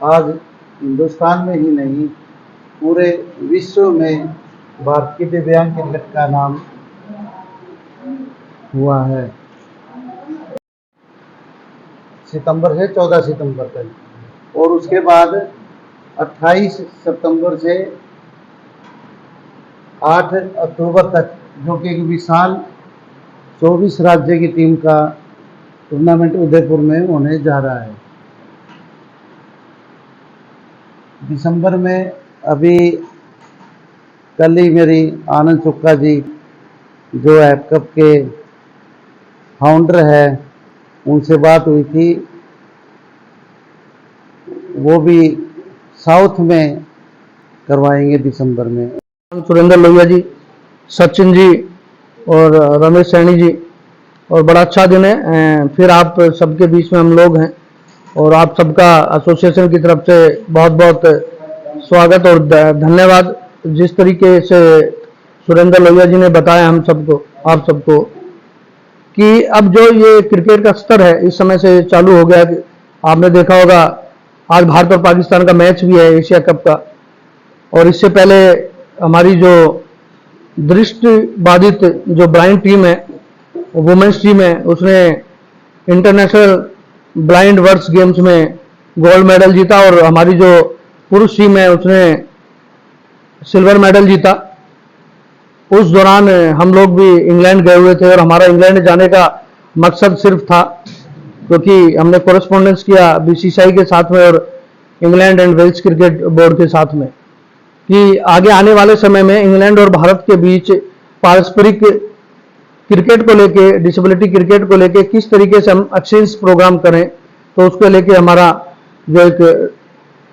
आज हिंदुस्तान में ही नहीं पूरे विश्व में भारतीय दिव्यांग क्रिकेट का नाम हुआ है। सितंबर से 14 सितंबर तक और उसके बाद 28 सितंबर से 8 अक्टूबर तक, जो कि एक विशाल 24 राज्य की टीम का टूर्नामेंट उदयपुर में होने जा रहा है। दिसंबर में अभी कल ही मेरी आनंद सुक्का जी, जो ऐप कप के फाउंडर है, उनसे बात हुई थी। वो भी साउथ में करवाएंगे दिसंबर में। सुरेंद्र लोहिया जी, सचिन जी और रमेश सैनी जी, और बड़ा अच्छा दिन है। फिर आप सबके बीच में हम लोग हैं और आप सबका एसोसिएशन की तरफ से बहुत बहुत स्वागत और धन्यवाद। जिस तरीके से सुरेंद्र लोहिया जी ने बताया हम सबको, आप सबको, कि अब जो ये क्रिकेट का स्तर है इस समय से चालू हो गया। आपने देखा होगा आज भारत और पाकिस्तान का मैच भी है एशिया कप का, और इससे पहले हमारी जो दृष्टि बाधित जो ब्लाइंड टीम है, वुमेन्स टीम है, उसने इंटरनेशनल ब्लाइंड वर्ल्ड गेम्स में गोल्ड मेडल जीता, और हमारी जो पुरुष टीम है उसने सिल्वर मेडल जीता। उस दौरान हम लोग भी इंग्लैंड गए हुए थे, और हमारा इंग्लैंड जाने का मकसद सिर्फ था क्योंकि हमने कोरेस्पॉन्डेंस किया बीसीसीआई के साथ में और England and Wales cricket board के साथ में, कि आगे आने वाले समय में इंग्लैंड और भारत के बीच पारस्परिक क्रिकेट को लेके, डिसेबिलिटी क्रिकेट को लेके किस तरीके से हम एक्सचेंज प्रोग्राम करें। तो उसको लेके हमारा जो एक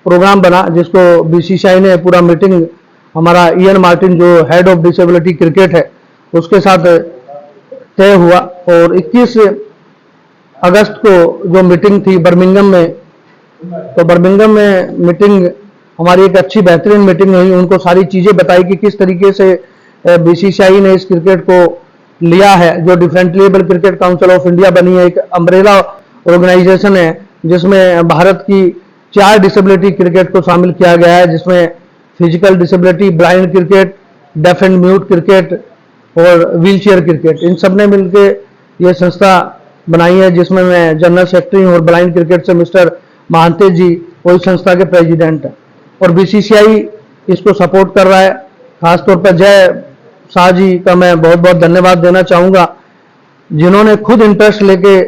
प्रोग्राम बना, जिसको बीसीसीआई ने पूरा मीटिंग, हमारा इयन मार्टिन जो हेड ऑफ डिसेबिलिटी क्रिकेट है उसके साथ तय हुआ। और 21 अगस्त को जो मीटिंग थी बर्मिंघम में, तो बर्मिंघम में मीटिंग हमारी एक अच्छी बेहतरीन मीटिंग हुई। उनको सारी चीज़ें बताई कि किस तरीके से बीसीसीआई ने इस क्रिकेट को लिया है। जो differently able cricket council of India बनी है, एक अम्ब्रेला ऑर्गेनाइजेशन है जिसमें भारत की 4 डिसेबिलिटी क्रिकेट को शामिल किया गया है, जिसमें physical disability, blind cricket, deaf and mute cricket और व्हील चेयर क्रिकेट। इन सब ने मिलकर ये संस्था बनाई है, जिसमें मैं जनरल सेक्रेटरी हूँ, और ब्लाइंड क्रिकेट से मिस्टर महांते जी वही संस्था के प्रेसिडेंट हैं। और बीसीसीआई इसको सपोर्ट कर रहा है। खासतौर पर जय शाह जी का मैं बहुत बहुत धन्यवाद देना चाहूँगा, जिन्होंने खुद इंटरेस्ट लेके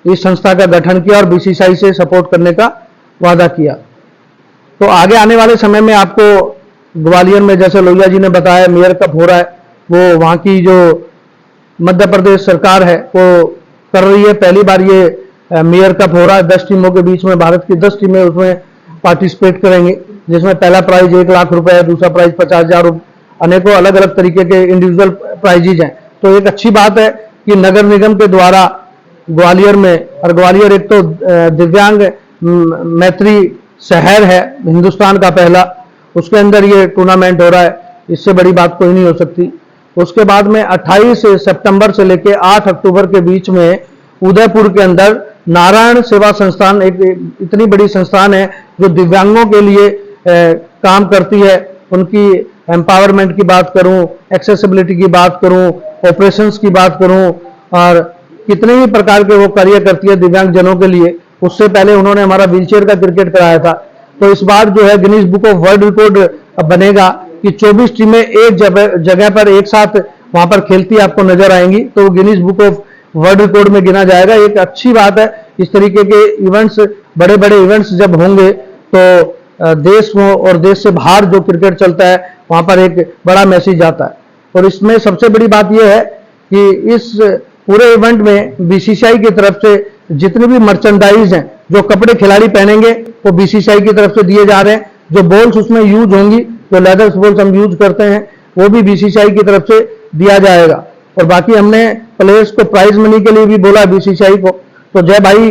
इस संस्था का गठन किया और बीसीसीआई से सपोर्ट करने का वादा किया। तो आगे आने वाले समय में आपको ग्वालियर में, जैसे लोहिया जी ने बताया, मेयर कप हो रहा है। वो वहाँ की जो मध्य प्रदेश सरकार है वो कर रही है। पहली बार ये मेयर कप हो रहा है। 10 टीमों के बीच में भारत की 10 टीमें उसमें पार्टिसिपेट करेंगी, जिसमें पहला प्राइज 1 लाख रुपए, दूसरा प्राइज 50,000, अनेकों अलग अलग तरीके के इंडिविजुअल प्राइजेज हैं। तो एक अच्छी बात है कि नगर निगम के द्वारा ग्वालियर में, और ग्वालियर एक तो दिव्यांग मैत्री शहर है, हिंदुस्तान का पहला, उसके अंदर ये टूर्नामेंट हो रहा है। इससे बड़ी बात कोई नहीं हो सकती। उसके बाद में 28 सितंबर से लेकर 8 अक्टूबर के बीच में उदयपुर के अंदर नारायण सेवा संस्थान, एक इतनी बड़ी संस्थान है जो दिव्यांगों के लिए काम करती है। उनकी एम्पावरमेंट की बात करूं, एक्सेसिबिलिटी की बात करूं, ऑपरेशंस की बात करूं, और कितने भी प्रकार के वो कार्य करती है दिव्यांग जनों के लिए। उससे पहले उन्होंने हमारा व्हीलचेयर का क्रिकेट कराया था। तो इस बार जो है Guinness book of world record बनेगा कि 24 टीमें एक जगह पर एक साथ वहां पर खेलती आपको नजर आएंगी। तो Guinness book of world record में गिना जाएगा। एक अच्छी बात है। इस तरीके के इवेंट्स, बड़े बड़े इवेंट्स जब होंगे तो देश में और देश से बाहर जो क्रिकेट चलता है वहां पर एक बड़ा मैसेज आता है। और इसमें सबसे बड़ी बात यह है कि इस पूरे इवेंट में बीसीसीआई की तरफ से जितने भी मर्चेंडाइज हैं, जो कपड़े खिलाड़ी पहनेंगे वो बीसीसीआई की तरफ से दिए जा रहे हैं। जो बॉल्स उसमें यूज होंगी, जो लेदर्स बॉल्स हम यूज करते हैं, वो भी बीसीसीआई की तरफ से दिया जाएगा। और बाकी हमने प्लेयर्स को प्राइज मनी के लिए भी बोला बीसीसीआई को। तो जय भाई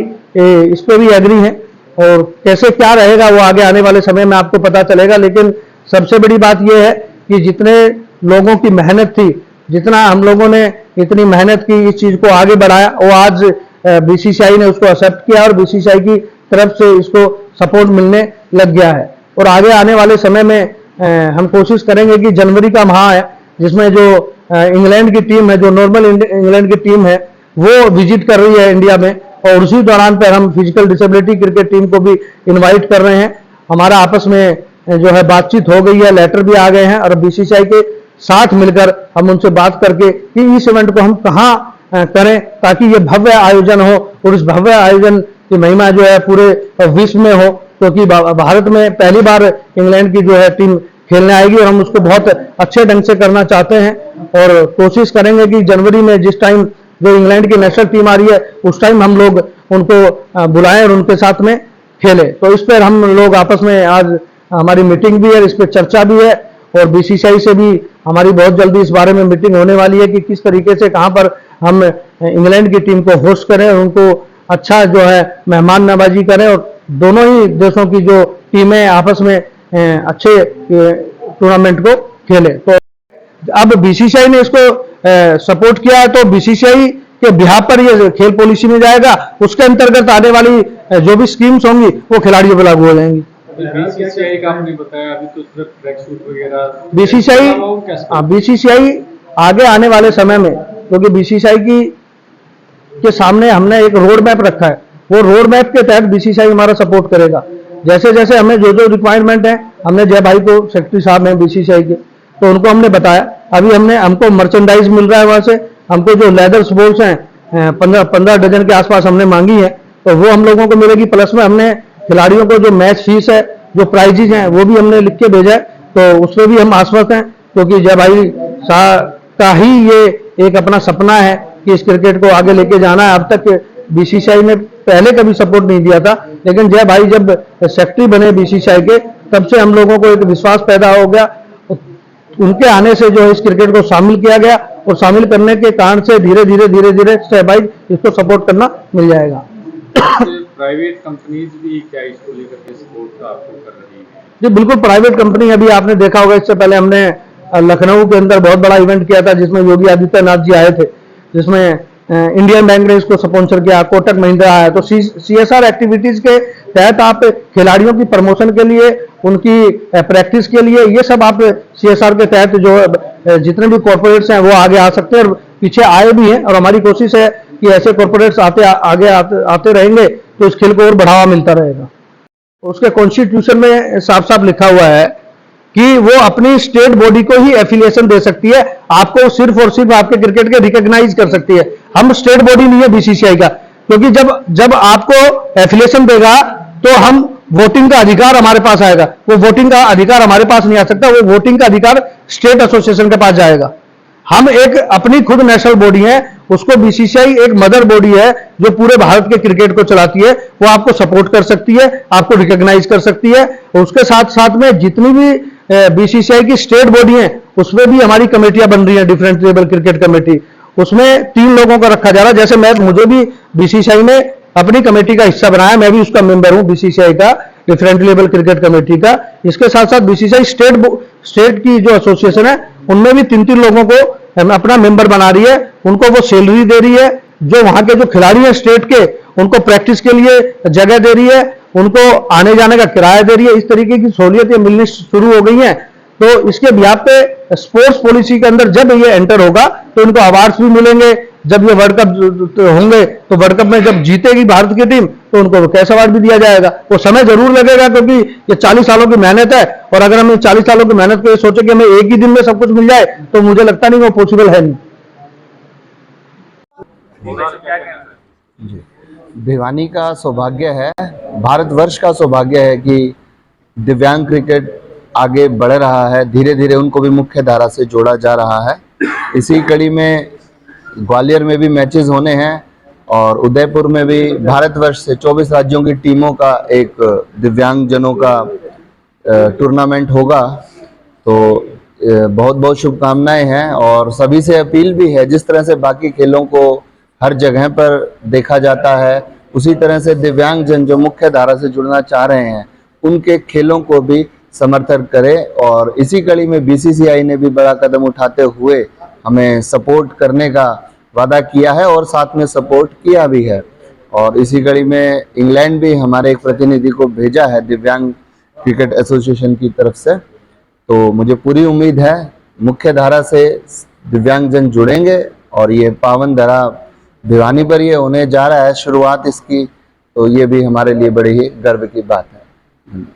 इस पे भी एग्री हैं, और कैसे क्या रहेगा वो आगे आने वाले समय में आपको पता चलेगा। लेकिन सबसे बड़ी बात यह है कि जितने लोगों की मेहनत थी, जितना हम लोगों ने इतनी मेहनत की, इस चीज को आगे बढ़ाया, वो आज बीसीसीआई ने उसको एक्सेप्ट किया और बीसीसीआई की तरफ से इसको सपोर्ट मिलने लग गया है। और आगे आने वाले समय में हम कोशिश करेंगे कि जनवरी का माह है जिसमें जो इंग्लैंड की टीम है, जो नॉर्मल इंग्लैंड की टीम है, वो विजिट कर रही है इंडिया में, और उसी दौरान पर हम फिजिकल डिसेबिलिटी क्रिकेट टीम को भी इनवाइट कर रहे हैं। हमारा आपस में जो है बातचीत हो गई है, लेटर भी आ गए हैं, और बीसीसीआई के साथ मिलकर हम उनसे बात करके कि इस इवेंट को हम कहाँ करें ताकि ये भव्य आयोजन हो, और इस भव्य आयोजन की महिमा जो है पूरे विश्व में हो, क्योंकि भारत में पहली बार इंग्लैंड की जो है टीम खेलने आएगी और हम उसको बहुत अच्छे ढंग से करना चाहते हैं। और कोशिश करेंगे कि जनवरी में जिस टाइम जो इंग्लैंड की नेशनल टीम आ रही है उस टाइम हम लोग उनको बुलाएं और उनके साथ में खेले। तो इस पर हम लोग आपस में आज हमारी मीटिंग भी है, इस पर चर्चा भी है, और बीसीसीआई से भी हमारी बहुत जल्दी इस बारे में मीटिंग होने वाली है कि किस तरीके से कहां पर हम इंग्लैंड की टीम को होस्ट करें और उनको अच्छा जो है मेहमान नवाजी करें, और दोनों ही देशों की जो टीमें आपस में अच्छे टूर्नामेंट को खेले। तो अब बीसीसीआई ने इसको सपोर्ट किया है, तो बीसीसीआई के बिहाफ पर ये खेल पॉलिसी में जाएगा, उसके अंतर्गत आने वाली जो भी स्कीम्स होंगी वो खिलाड़ियों पर लागू हो जाएंगी। बीसीसीआई का आपने बताया अभी तो सिर्फ ट्रैक सूट वगैरह बीसीसीआई आगे आने वाले समय में, क्योंकि बीसीसीआई के सामने हमने एक रोड मैप रखा है, वो रोड मैप के तहत बीसीसीआई हमारा सपोर्ट करेगा। जैसे जैसे हमें जो जो रिक्वायरमेंट है, हमने जय भाई को, सेक्रेटरी साहब हैं बीसीसीआई के, तो उनको हमने बताया। अभी हमको मर्चेंडाइज मिल रहा है वहां से, हमको जो लेदर बॉल्स हैं 15 डजन के आसपास हमने मांगी है, तो वो हम लोगों को मिलेगी। प्लस में हमने खिलाड़ियों को जो मैच फीस है, जो प्राइजेज हैं, वो भी हमने लिख के भेजा है, तो उसमें भी हम आश्वस्त हैं, क्योंकि जय भाई साहब का ही ये एक अपना सपना है कि इस क्रिकेट को आगे लेके जाना है। अब तक बीसीसीआई ने पहले कभी सपोर्ट नहीं दिया था, लेकिन जय भाई जब सेक्रेटरी बने बीसीसीआई के, तब से हम लोगों को एक विश्वास पैदा हो गया। उनके आने से जो है इस क्रिकेट को शामिल किया गया, और शामिल करने के कारण से धीरे धीरे स्टेप बाय इसको सपोर्ट करना मिल जाएगा। प्राइवेट कंपनीज भी क्या इसको लेकर के सपोर्ट आपको कर रही है? जी बिल्कुल, प्राइवेट कंपनी अभी आपने देखा होगा, इससे पहले हमने लखनऊ के अंदर बहुत बड़ा इवेंट किया था जिसमें योगी आदित्यनाथ जी आए थे, जिसमें इंडियन बैंक ने इसको स्पॉन्सर किया, कोटक महिंद्रा आया। तो सीएसआर एक्टिविटीज के तहत आप खिलाड़ियों की प्रमोशन के लिए, उनकी प्रैक्टिस के लिए, ये सब आप सीएसआर के तहत जो जितने भी कॉर्पोरेट्स हैं वो आगे आ सकते हैं, और पीछे आए भी हैं। और हमारी कोशिश है कि ऐसे कॉर्पोरेट्स आते रहेंगे तो इस खेल को और बढ़ावा मिलता रहेगा। उसके कॉन्स्टिट्यूशन में साफ साफ लिखा हुआ है कि वो अपनी स्टेट बॉडी को ही एफिलिएशन दे सकती है, आपको सिर्फ और सिर्फ आपके क्रिकेट के रिकॉग्नाइज कर सकती है। हम स्टेट बॉडी नहीं है बीसीसीआई का, क्योंकि जब आपको एफिलिएशन देगा तो हम वोटिंग का अधिकार हमारे पास आएगा। वो वोटिंग का अधिकार हमारे पास नहीं आ सकता, वो वोटिंग का अधिकार स्टेट एसोसिएशन के पास जाएगा। हम एक अपनी खुद नेशनल बॉडी है, उसको बीसीसीआई एक मदर बॉडी है जो पूरे भारत के क्रिकेट को चलाती है। वो आपको सपोर्ट कर सकती है, आपको रिकॉग्नाइज कर सकती है। उसके साथ साथ में जितनी भी बीसीसीआई की स्टेट बॉडी है उसमें भी हमारी कमेटियां बन रही हैं, डिफरेंट लेवल क्रिकेट कमेटी, उसमें 3 लोगों का रखा जा रहा है। जैसे मुझे भी बीसीसीआई ने अपनी कमेटी का हिस्सा बनाया, मैं भी उसका मेंबर हूं बीसीसीआई का, डिफरेंट लेवल क्रिकेट कमेटी का। इसके साथ साथ बीसीसीआई स्टेट की जो एसोसिएशन है उनमें भी 3 लोगों को अपना मेंबर बना रही है। उनको वो सैलरी दे रही है, जो वहां के जो खिलाड़ी हैं स्टेट के, उनको प्रैक्टिस के लिए जगह दे रही है, उनको आने जाने का किराया दे रही है। इस तरीके की सहूलियतें मिलनी शुरू हो गई हैं। तो इसके बिहाफ पे स्पोर्ट्स पॉलिसी के अंदर जब ये एंटर होगा तो इनको अवार्ड्स भी मिलेंगे। जब ये वर्ल्ड कप होंगे तो वर्ल्ड कप में जब जीतेगी भारत की टीम तो उनको कैश अवार्ड भी दिया जाएगा। वो समय जरूर लगेगा, क्योंकि ये 40 सालों की मेहनत है, और अगर हम 40 सालों की मेहनत को ये सोचे कि हमें एक ही दिन में सब कुछ मिल जाए तो मुझे लगता नहीं वो पॉसिबल है नहीं। जी, भिवानी का सौभाग्य है, भारतवर्ष का सौभाग्य है कि दिव्यांग क्रिकेट आगे बढ़ रहा है, धीरे धीरे उनको भी मुख्य धारा से जोड़ा जा रहा है। इसी कड़ी में ग्वालियर में भी मैचेस होने हैं, और उदयपुर में भी भारतवर्ष से 24 राज्यों की टीमों का एक दिव्यांगजनों का टूर्नामेंट होगा। तो बहुत बहुत शुभकामनाएं हैं, और सभी से अपील भी है, जिस तरह से बाकी खेलों को हर जगह पर देखा जाता है, उसी तरह से दिव्यांगजन जो मुख्य धारा से जुड़ना चाह रहे हैं उनके खेलों को भी समर्थन करें। और इसी कड़ी में बीसीसीआई ने भी बड़ा कदम उठाते हुए हमें सपोर्ट करने का वादा किया है, और साथ में सपोर्ट किया भी है। और इसी कड़ी में इंग्लैंड भी हमारे एक प्रतिनिधि को भेजा है दिव्यांग क्रिकेट एसोसिएशन की तरफ से। तो मुझे पूरी उम्मीद है मुख्य धारा से दिव्यांगजन जुड़ेंगे और ये पावन धारा भिवानी पर ये होने जा रहा है शुरुआत इसकी, तो ये भी हमारे लिए बड़ी ही गर्व की बात है।